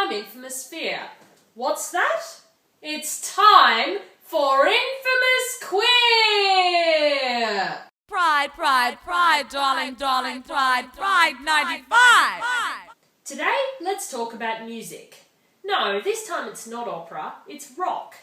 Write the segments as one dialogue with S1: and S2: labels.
S1: all-time infamous fear. What's that? It's time for Infamous Queer!
S2: Pride, pride, pride, darling, darling, pride, pride 95!
S1: Today, let's talk about music. No, this time it's not opera, it's rock.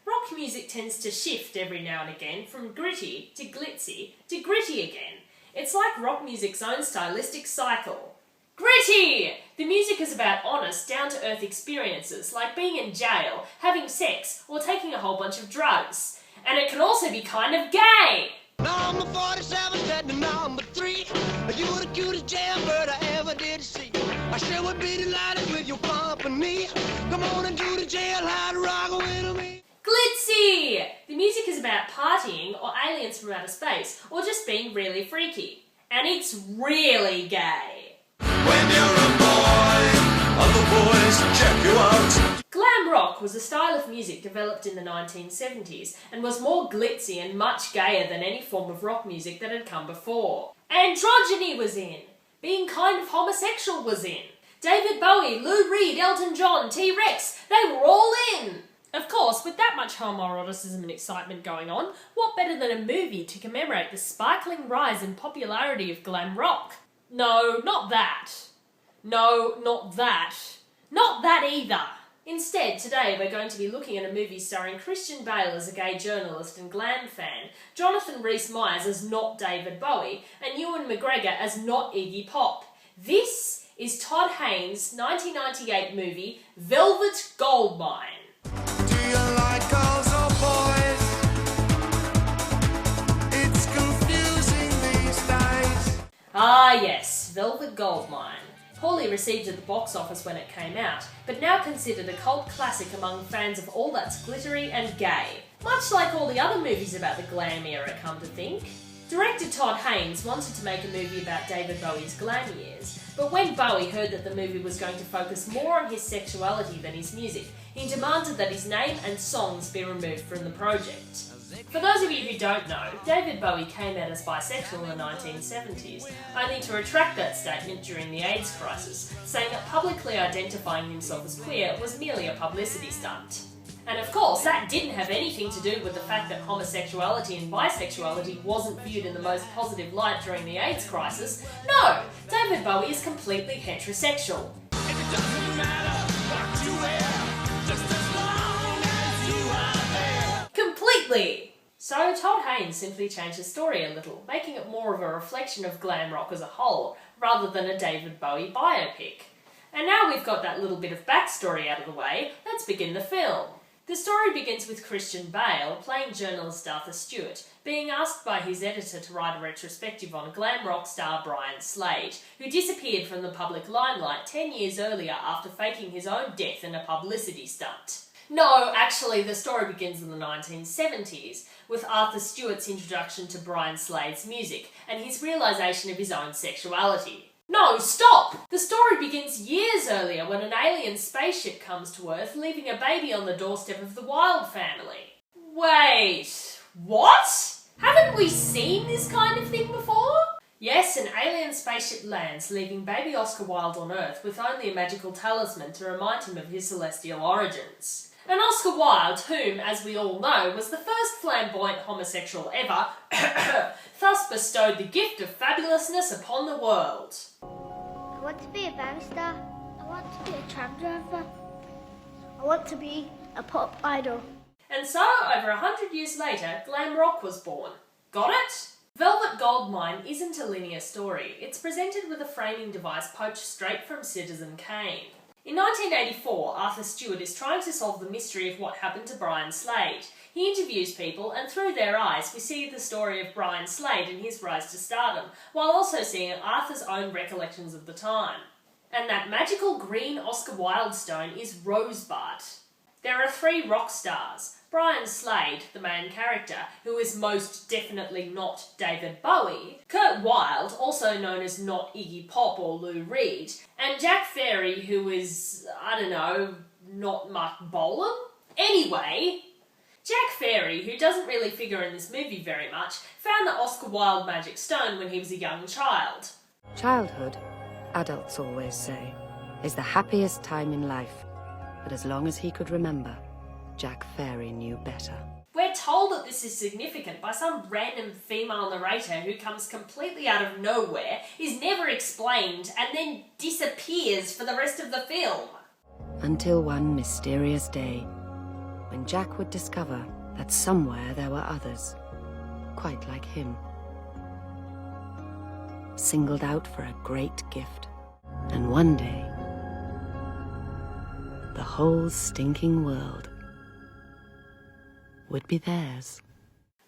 S1: Rock music tends to shift every now and again from gritty to glitzy to gritty again. It's like rock music's own stylistic cycle. Gritty! The music is about honest, down-to-earth experiences like being in jail, having sex, or taking a whole bunch of drugs. And it can also be kind of gay!
S3: Number 47 said to number 3, you were the cutest jailbird I ever did see. I sure would be delighted with your company. Come on and do the jailhouse rock with me.
S1: Glitzy! The music is about partying or aliens from outer space or just being really freaky. And it's really gay.
S4: When you're a boy, other boys check you out.
S1: Glam rock was a style of music developed in the 1970s and was more glitzy and much gayer than any form of rock music that had come before. Androgyny was in. Being kind of homosexual was in. David Bowie, Lou Reed, Elton John, T-Rex, they were all in. Of course, with that much homoeroticism and excitement going on, what better than a movie to commemorate the sparkling rise in popularity of glam rock? No, not that. No, not that. Not that either. Instead, today we're going to be looking at a movie starring Christian Bale as a gay journalist and glam fan, Jonathan Rhys-Meyers as not David Bowie, and Ewan McGregor as not Iggy Pop. This is Todd Haynes' 1998 movie, Velvet Goldmine.
S4: Do you like girls or boys? It's confusing these days.
S1: Ah yes, Velvet Goldmine. Poorly received at the box office when it came out, but now considered a cult classic among fans of all that's glittery and gay. Much like all the other movies about the glam era, come to think. Director Todd Haynes wanted to make a movie about David Bowie's glam years, but when Bowie heard that the movie was going to focus more on his sexuality than his music, he demanded that his name and songs be removed from the project. For those of you who don't know, David Bowie came out as bisexual in the 1970s, only to retract that statement during the AIDS crisis, saying that publicly identifying himself as queer was merely a publicity stunt. And of course, that didn't have anything to do with the fact that homosexuality and bisexuality wasn't viewed in the most positive light during the AIDS crisis. No! David Bowie is completely heterosexual.
S4: It doesn't matter what you wear, just as long as you are there.
S1: Completely! So Todd Haynes simply changed the story a little, making it more of a reflection of glam rock as a whole, rather than a David Bowie biopic. And now we've got that little bit of backstory out of the way, let's begin the film. The story begins with Christian Bale, playing journalist Arthur Stewart, being asked by his editor to write a retrospective on glam rock star Brian Slade, who disappeared from the public limelight 10 years earlier after faking his own death in a publicity stunt. No, actually, the story begins in the 1970s, with Arthur Stewart's introduction to Brian Slade's music and his realisation of his own sexuality. No, stop! The story begins years earlier when an alien spaceship comes to Earth, leaving a baby on the doorstep of the Wild family. Wait, what? Haven't we seen this kind of thing before? Yes, an alien spaceship lands, leaving baby Oscar Wilde on Earth with only a magical talisman to remind him of his celestial origins. And Oscar Wilde, whom, as we all know, was the first flamboyant homosexual ever, thus bestowed the gift of fabulousness upon the world.
S5: I want to be a barrister. I want to be a tram driver. I want to be a pop idol.
S1: And so, over 100 years later, glam rock was born. Got it? Velvet Goldmine isn't a linear story. It's presented with a framing device poached straight from Citizen Kane. In 1984, Arthur Stewart is trying to solve the mystery of what happened to Brian Slade. He interviews people, and through their eyes we see the story of Brian Slade and his rise to stardom, while also seeing Arthur's own recollections of the time. And that magical green Oscar Wilde stone is Rosebud. There are 3 rock stars: Brian Slade, the main character, who is most definitely not David Bowie, Kurt Wilde, also known as not Iggy Pop or Lou Reed, and Jack Ferry, who is, I don't know, not Mark Bolan? Anyway, Jack Ferry, who doesn't really figure in this movie very much, found the Oscar Wilde magic stone when he was a young child.
S6: Childhood, adults always say, is the happiest time in life. But as long as he could remember, Jack Fairy knew better.
S1: We're told that this is significant by some random female narrator who comes completely out of nowhere, is never explained, and then disappears for the rest of the film.
S6: Until one mysterious day, when Jack would discover that somewhere there were others, quite like him, singled out for a great gift. And one day, the whole stinking world would be theirs.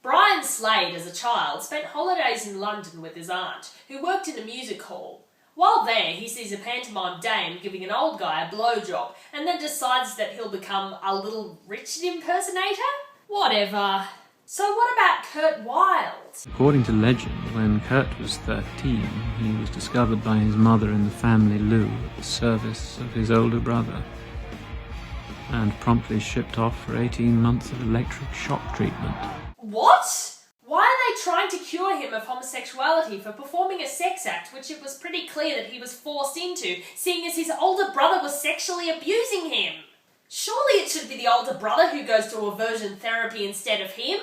S1: Brian Slade, as a child, spent holidays in London with his aunt, who worked in a music hall. While there, he sees a pantomime dame giving an old guy a blowjob, and then decides that he'll become a Little Richard impersonator? Whatever. So what about Kurt Wilde?
S7: According to legend, when Kurt was 13, he was discovered by his mother in the family loo at the service of his older brother, and promptly shipped off for 18 months of electric shock treatment.
S1: What? Why are they trying to cure him of homosexuality for performing a sex act which it was pretty clear that he was forced into, seeing as his older brother was sexually abusing him? Surely it should be the older brother who goes to aversion therapy instead of him?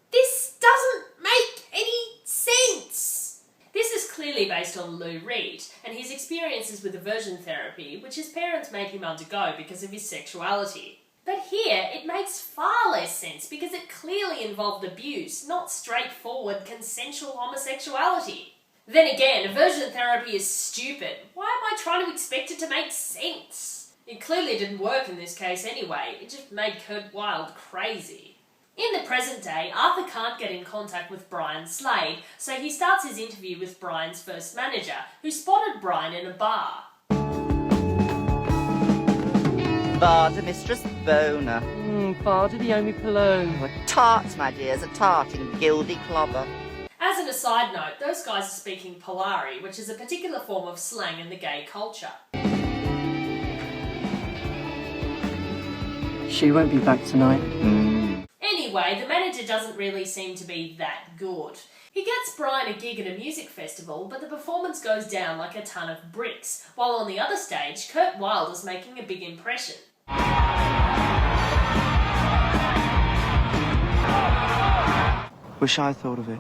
S1: This doesn't make any sense. This is clearly based on Lou Reed and his experiences with aversion therapy, which his parents made him undergo because of his sexuality. But here, it makes far less sense because it clearly involved abuse, not straightforward consensual homosexuality. Then again, aversion therapy is stupid. Why am I trying to expect it to make sense? It clearly didn't work in this case anyway, it just made Kurt Wilde crazy. In the present day, Arthur can't get in contact with Brian Slade, so he starts his interview with Brian's first manager, who spotted Brian in a bar.
S8: Bar to Mistress Boner.
S9: Bar to the only Palone.
S8: A tart, my dears, a tart in gildy clobber.
S1: As an aside note, those guys are speaking Polari, which is a particular form of slang in the gay culture.
S9: She won't be back tonight.
S1: Anyway, the manager doesn't really seem to be that good. He gets Brian a gig at a music festival, but the performance goes down like a ton of bricks, while on the other stage, Kurt Wilde is making a big impression.
S9: Wish I thought of it.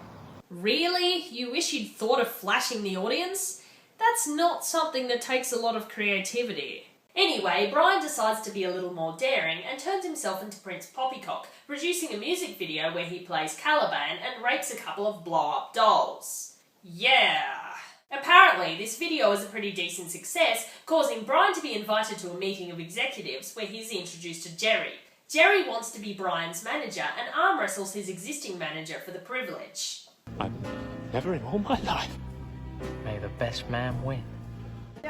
S1: Really? You wish you'd thought of flashing the audience? That's not something that takes a lot of creativity. Anyway, Brian decides to be a little more daring and turns himself into Prince Poppycock, producing a music video where he plays Caliban and rapes a couple of blow-up dolls. Yeah! Apparently, this video is a pretty decent success, causing Brian to be invited to a meeting of executives where he's introduced to Jerry. Jerry wants to be Brian's manager and arm wrestles his existing manager for the privilege.
S10: I've never in all my life.
S9: May the best man win.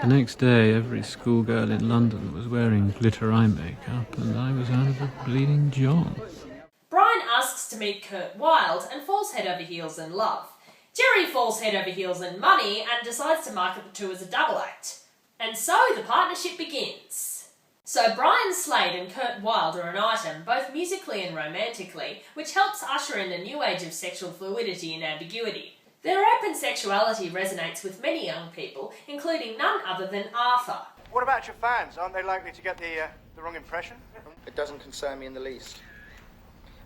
S7: The next day, every schoolgirl in London was wearing glitter eye makeup, and I was out of a bleeding John.
S1: Brian asks to meet Kurt Wilde and falls head over heels in love. Jerry falls head over heels in money and decides to market the two as a double act. And so the partnership begins. So Brian Slade and Kurt Wilde are an item, both musically and romantically, which helps usher in a new age of sexual fluidity and ambiguity. Their open sexuality resonates with many young people, including none other than Arthur.
S11: What about your fans? Aren't they likely to get the wrong impression?
S12: It doesn't concern me in the least.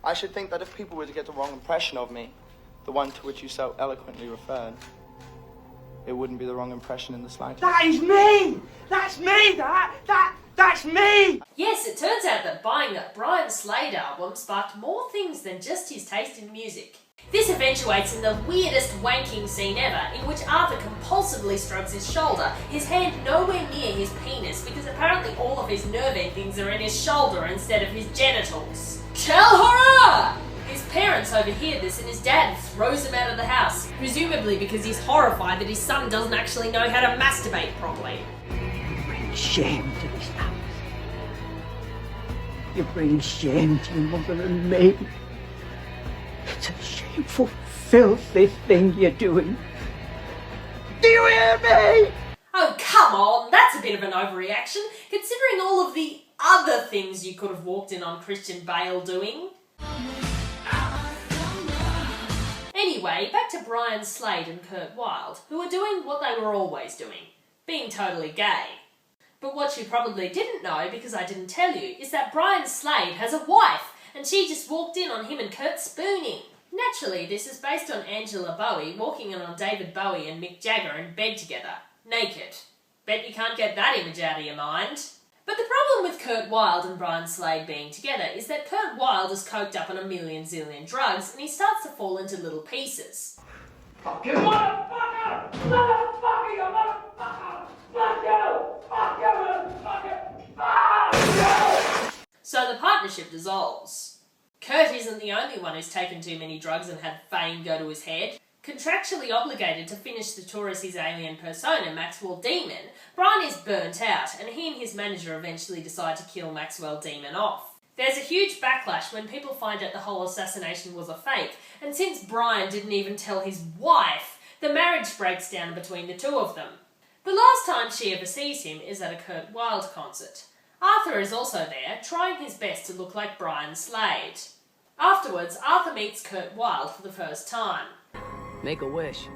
S12: I should think that if people were to get the wrong impression of me, the one to which you so eloquently referred, it wouldn't be the wrong impression in the slightest.
S11: That is me! That's me! That's me!
S1: Yes, it turns out that buying that Brian Slade album sparked more things than just his taste in music. This eventuates in the weirdest wanking scene ever, in which Arthur compulsively strokes his shoulder, his hand nowhere near his penis because apparently all of his nerve endings are in his shoulder instead of his genitals. Tell horror! His parents overhear this and his dad throws him out of the house, presumably because he's horrified that his son doesn't actually know how to masturbate properly.
S13: You bring shame to this house. You bring shame to your mother and me. It's a shameful, filthy thing you're doing. Do you hear me?
S1: Oh, come on, that's a bit of an overreaction, considering all of the other things you could have walked in on Christian Bale doing. Anyway, back to Brian Slade and Kurt Wilde, who are doing what they were always doing, being totally gay. But what you probably didn't know, because I didn't tell you, is that Brian Slade has a wife, and she just walked in on him and Kurt spooning. Naturally, this is based on Angela Bowie walking in on David Bowie and Mick Jagger in bed together, naked. Bet you can't get that image out of your mind. But the problem with Kurt Wilde and Brian Slade being together is that Kurt Wilde is coked up on a million zillion drugs and he starts to fall into little pieces.
S11: Fuck you, motherfucker! Motherfucker, you motherfucker! Fuck you! Fuck you, motherfucker! Fuck you!
S1: So the partnership dissolves. Kurt isn't the only one who's taken too many drugs and had fame go to his head. Contractually obligated to finish the tour as his alien persona, Maxwell Demon, Brian is burnt out, and he and his manager eventually decide to kill Maxwell Demon off. There's a huge backlash when people find out the whole assassination was a fake, and since Brian didn't even tell his wife, the marriage breaks down between the two of them. The last time she ever sees him is at a Kurt Wilde concert. Arthur is also there, trying his best to look like Brian Slade. Afterwards, Arthur meets Kurt Wilde for the first time.
S9: Make a wish.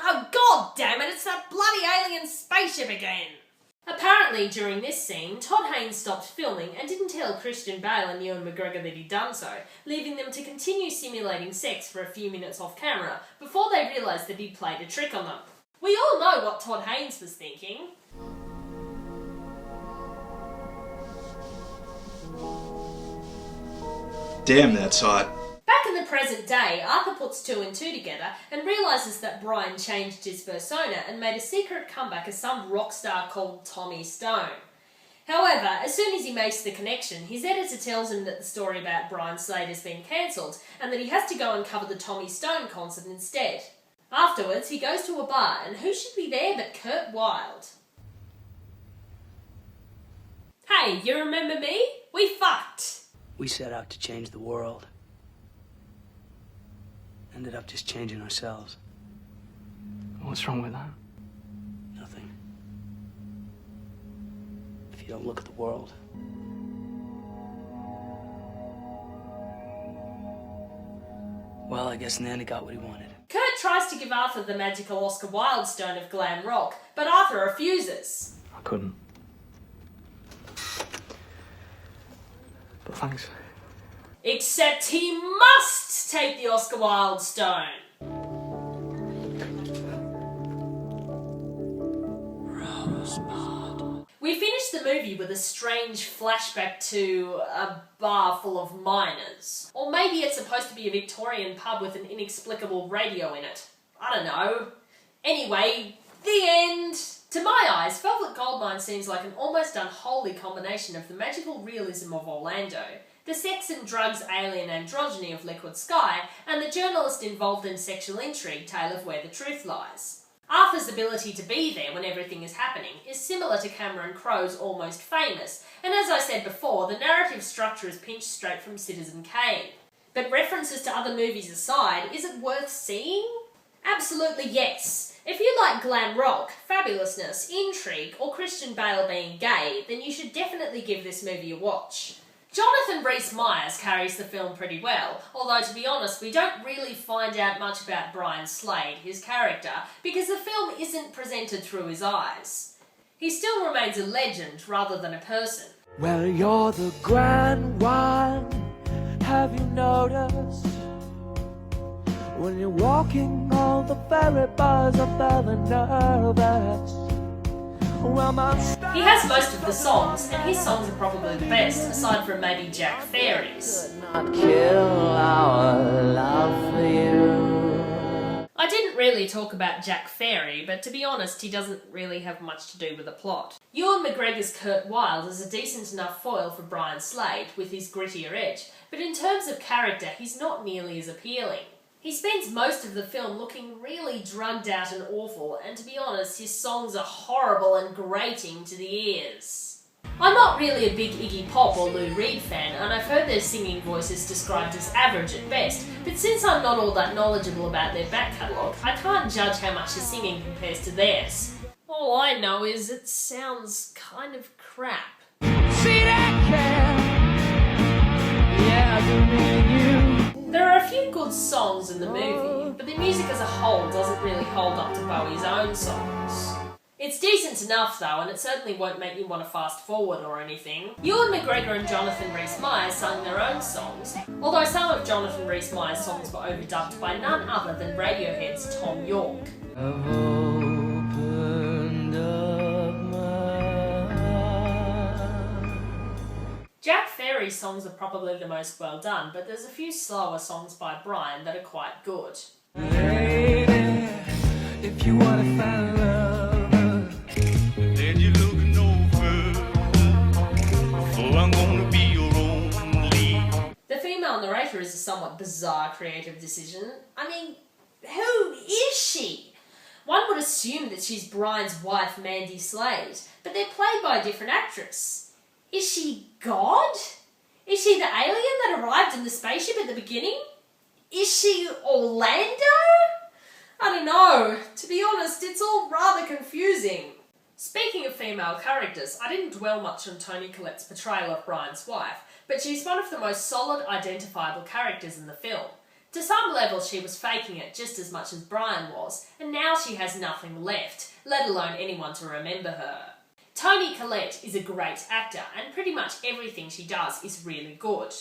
S1: Oh god damn it, it's that bloody alien spaceship again! Apparently, during this scene, Todd Haynes stopped filming and didn't tell Christian Bale and Ewan McGregor that he'd done so, leaving them to continue simulating sex for a few minutes off camera before they realised that he'd played a trick on them. We all know what Todd Haynes was thinking.
S14: Damn, that's hot.
S1: Back in the present day, Arthur puts two and two together and realises that Brian changed his persona and made a secret comeback as some rock star called Tommy Stone. However, as soon as he makes the connection, his editor tells him that the story about Brian Slade has been cancelled and that he has to go and cover the Tommy Stone concert instead. Afterwards, he goes to a bar, and who should be there but Kurt Wilde? Hey, you remember me? We fucked!
S15: We set out to change the world. Ended up just changing ourselves.
S9: What's wrong with that?
S15: Nothing. If you don't look at the world. Well, I guess Nanny got what he wanted.
S1: Kurt tries to give Arthur the magical Oscar Wilde stone of glam rock, but Arthur refuses.
S9: I couldn't. But thanks.
S1: Except he must take the Oscar Wilde stone. Rosebud. We finish the movie with a strange flashback to a bar full of miners. Or maybe it's supposed to be a Victorian pub with an inexplicable radio in it. I don't know. Anyway, the end. To my eyes, Velvet Goldmine seems like an almost unholy combination of the magical realism of Orlando, the sex and drugs alien androgyny of Liquid Sky, and the journalist involved in sexual intrigue tale of Where the Truth Lies. Arthur's ability to be there when everything is happening is similar to Cameron Crowe's Almost Famous, and as I said before, the narrative structure is pinched straight from Citizen Kane. But references to other movies aside, is it worth seeing? Absolutely yes. If you like glam rock, fabulousness, intrigue, or Christian Bale being gay, then you should definitely give this movie a watch. Jonathan Rhys-Meyers carries the film pretty well, although to be honest we don't really find out much about Brian Slade, his character, because the film isn't presented through his eyes. He still remains a legend rather than a person.
S16: Well, you're the grand one, have you noticed? When you're walking on the ferry bars, I'm very nervous. Well,
S1: he has most of the songs, and his songs are probably the best, aside from maybe Jack Fairy's.
S16: not kill our love for you.
S1: I didn't really talk about Jack Fairy, but to be honest, he doesn't really have much to do with the plot. Ewan McGregor's Kurt Wilde is a decent enough foil for Brian Slade, with his grittier edge, but in terms of character, he's not nearly as appealing. He spends most of the film looking really drugged out and awful, and to be honest, his songs are horrible and grating to the ears. I'm not really a big Iggy Pop or Lou Reed fan, and I've heard their singing voices described as average at best, but since I'm not all that knowledgeable about their back catalogue, I can't judge how much the singing compares to theirs. All I know is it sounds kind of crap.
S16: See that cat? Yeah, I do mean you.
S1: There are a few good songs in the movie, but the music as a whole doesn't really hold up to Bowie's own songs. It's decent enough though, and it certainly won't make you want to fast forward or anything. Ewan McGregor and Jonathan Rhys-Meyers sung their own songs, although some of Jonathan Rhys-Meyers' songs were overdubbed by none other than Radiohead's Tom York. Jack Ferry's songs are probably the most well done, but there's a few slower songs by Brian that are quite good.
S4: Lady, if you want to find love, then you're looking no further, for I'm gonna be your only.
S1: The female narrator is a somewhat bizarre creative decision. I mean, who is she? One would assume that she's Brian's wife, Mandy Slade, but they're played by a different actress. Is she God? Is she the alien that arrived in the spaceship at the beginning? Is she Orlando? I don't know. To be honest, it's all rather confusing. Speaking of female characters, I didn't dwell much on Toni Collette's portrayal of Brian's wife, but she's one of the most solid, identifiable characters in the film. To some level, she was faking it just as much as Brian was, and now she has nothing left, let alone anyone to remember her. Toni Collette is a great actor, and pretty much everything she does is really good.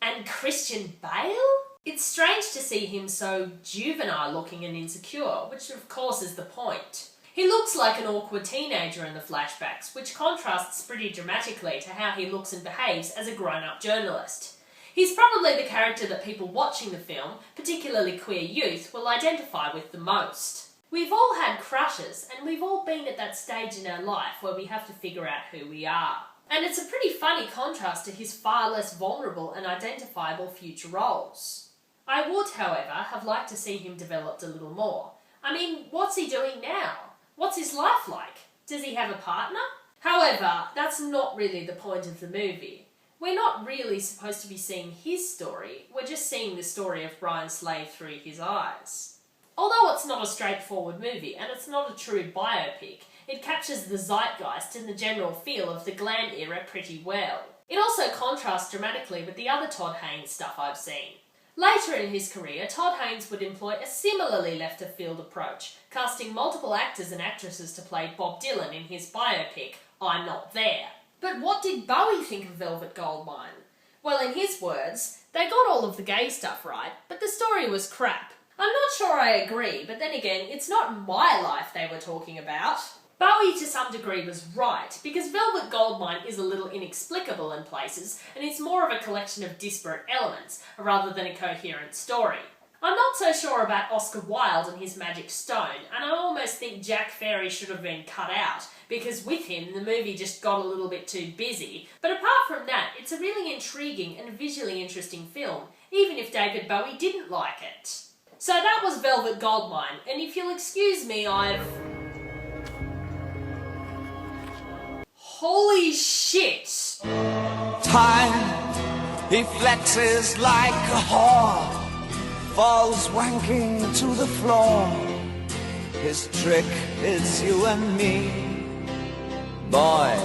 S1: And Christian Bale? It's strange to see him so juvenile looking and insecure, which of course is the point. He looks like an awkward teenager in the flashbacks, which contrasts pretty dramatically to how he looks and behaves as a grown-up journalist. He's probably the character that people watching the film, particularly queer youth, will identify with the most. We've all had crushes, and we've all been at that stage in our life where we have to figure out who we are. And it's a pretty funny contrast to his far less vulnerable and identifiable future roles. I would, however, have liked to see him developed a little more. I mean, what's he doing now? What's his life like? Does he have a partner? However, that's not really the point of the movie. We're not really supposed to be seeing his story, we're just seeing the story of Brian Slade through his eyes. Although it's not a straightforward movie, and it's not a true biopic, it captures the zeitgeist and the general feel of the glam era pretty well. It also contrasts dramatically with the other Todd Haynes stuff I've seen. Later in his career, Todd Haynes would employ a similarly left-of-field approach, casting multiple actors and actresses to play Bob Dylan in his biopic, I'm Not There. But what did Bowie think of Velvet Goldmine? Well, in his words, they got all of the gay stuff right, but the story was crap. I'm not sure I agree, but then again, it's not my life they were talking about. Bowie to some degree was right, because Velvet Goldmine is a little inexplicable in places, and it's more of a collection of disparate elements, rather than a coherent story. I'm not so sure about Oscar Wilde and his magic stone, and I almost think Jack Ferry should have been cut out, because with him the movie just got a little bit too busy. But apart from that, it's a really intriguing and visually interesting film, even if David Bowie didn't like it. So that was Velvet Goldmine, and if you'll excuse me, Holy shit!
S16: Time, he flexes like a whore, falls wanking to the floor. His trick is you and me. Boy,